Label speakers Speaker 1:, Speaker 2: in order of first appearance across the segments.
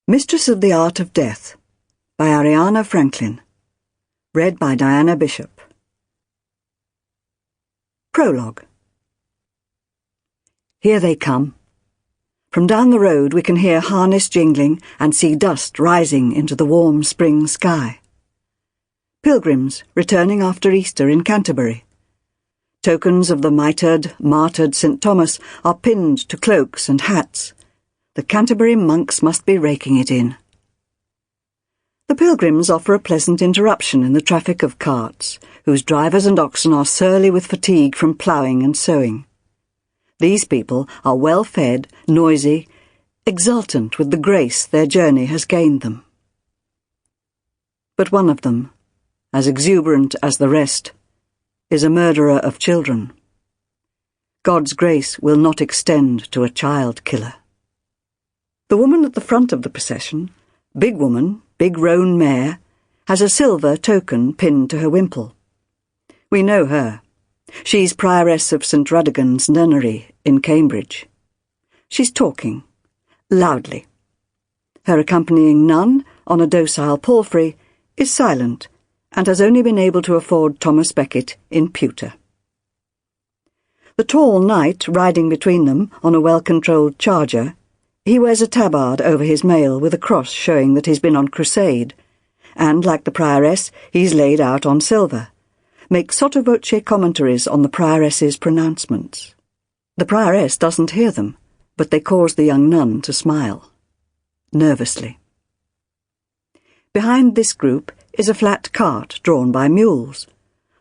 Speaker 1: Mistress of the Art of Death by Ariana Franklin. Read by Diana Bishop. Prologue. Here they come. From down the road we can hear harness jingling and see dust rising into the warm spring sky. Pilgrims returning after Easter in Canterbury. Tokens of the martyred St. Thomas are pinned to cloaks and hats. The Canterbury monks must be raking it in. The pilgrims offer a pleasant interruption in the traffic of carts, whose drivers and oxen are surly with fatigue from ploughing and sowing. These people are well-fed, noisy, exultant with the grace their journey has gained them. But one of them, as exuberant as the rest, is a murderer of children. God's grace will not extend to a child killer. The woman at the front of the procession, big woman, big roan mare, has a silver token pinned to her wimple. We know her. She's prioress of St. Radigan's nunnery in Cambridge. She's talking, loudly. Her accompanying nun, on a docile palfrey, is silent and has only been able to afford Thomas Becket in pewter. The tall knight riding between them on a well-controlled charger, he wears a tabard over his mail with a cross showing that he's been on crusade, and, like the prioress, he's laid out on silver, makes sotto voce commentaries on the prioress's pronouncements. The prioress doesn't hear them, but they cause the young nun to smile, nervously. Behind this group is a flat cart drawn by mules.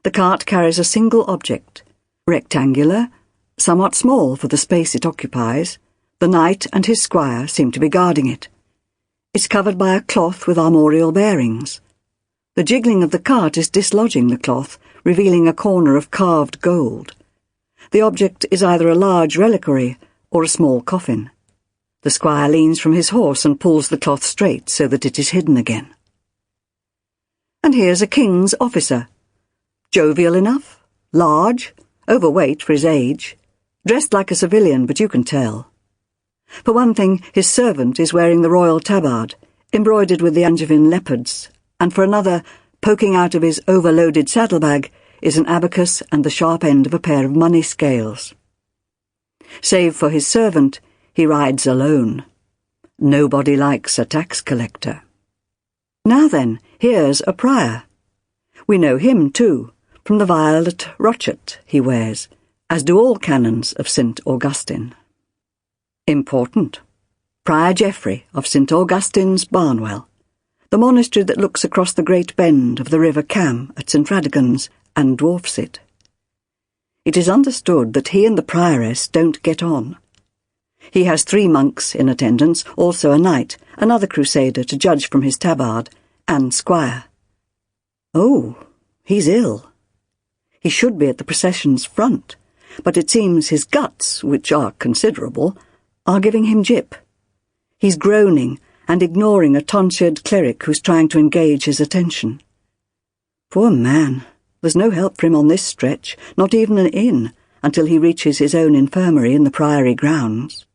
Speaker 1: The cart carries a single object, rectangular, somewhat small for the space it occupies. The knight and his squire seem to be guarding it. It's covered by a cloth with armorial bearings. The jiggling of the cart is dislodging the cloth, revealing a corner of carved gold. The object is either a large reliquary or a small coffin. The squire leans from his horse and pulls the cloth straight so that it is hidden again. And here's a king's officer. Jovial enough, large, overweight for his age, dressed like a civilian, but you can tell. For one thing, his servant is wearing the royal tabard, embroidered with the Angevin leopards, and for another, poking out of his overloaded saddlebag, is an abacus and the sharp end of a pair of money scales. Save for his servant, he rides alone. Nobody likes a tax collector. Now then, here's a prior. We know him, too, from the violet rochet he wears, as do all canons of St. Augustine. Important. Prior Geoffrey of St. Augustine's Barnwell, the monastery that looks across the great bend of the River Cam at St. Radigan's and dwarfs it. It is understood that he and the prioress don't get on. He has 3 monks in attendance, also a knight, another crusader to judge from his tabard, and squire. Oh, he's ill. He should be at the procession's front, but it seems his guts, which are considerable, are giving him jip. He's groaning and ignoring a tonsured cleric who's trying to engage his attention. Poor man, there's no help for him on this stretch, not even an inn, until he reaches his own infirmary in the priory grounds.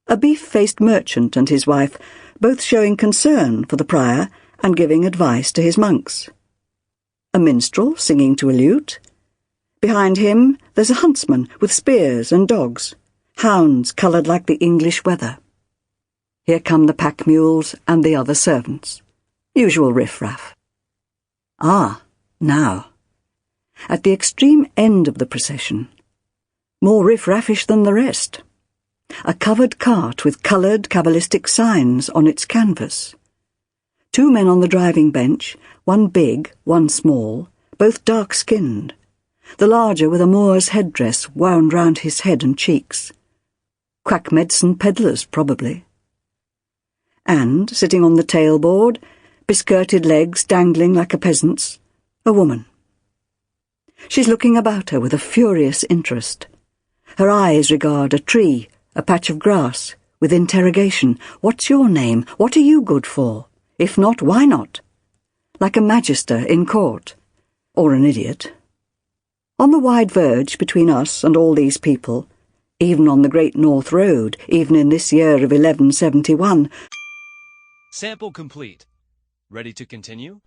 Speaker 1: A beef-faced merchant and his wife, both showing concern for the prior and giving advice to his monks. A minstrel singing to a lute. Behind him there's a huntsman with spears and dogs, hounds coloured like the English weather. Here come the pack mules and the other servants. Usual riff-raff. Ah, now. At the extreme end of the procession, more riff-raffish than the rest. A covered cart with coloured cabalistic signs on its canvas. 2 men on the driving bench, one big, one small, both dark-skinned. The larger with a Moor's headdress wound round his head and cheeks. Quack medicine peddlers, probably. And, sitting on the tailboard, beskirted legs dangling like a peasant's, a woman. She's looking about her with a furious interest. Her eyes regard a tree, a patch of grass, with interrogation. What's your name? What are you good for? If not, why not? Like a magister in court. Or an idiot. On the wide verge between us and all these people, even on the Great North Road, even in this year of 1171,
Speaker 2: Sample complete. Ready to continue?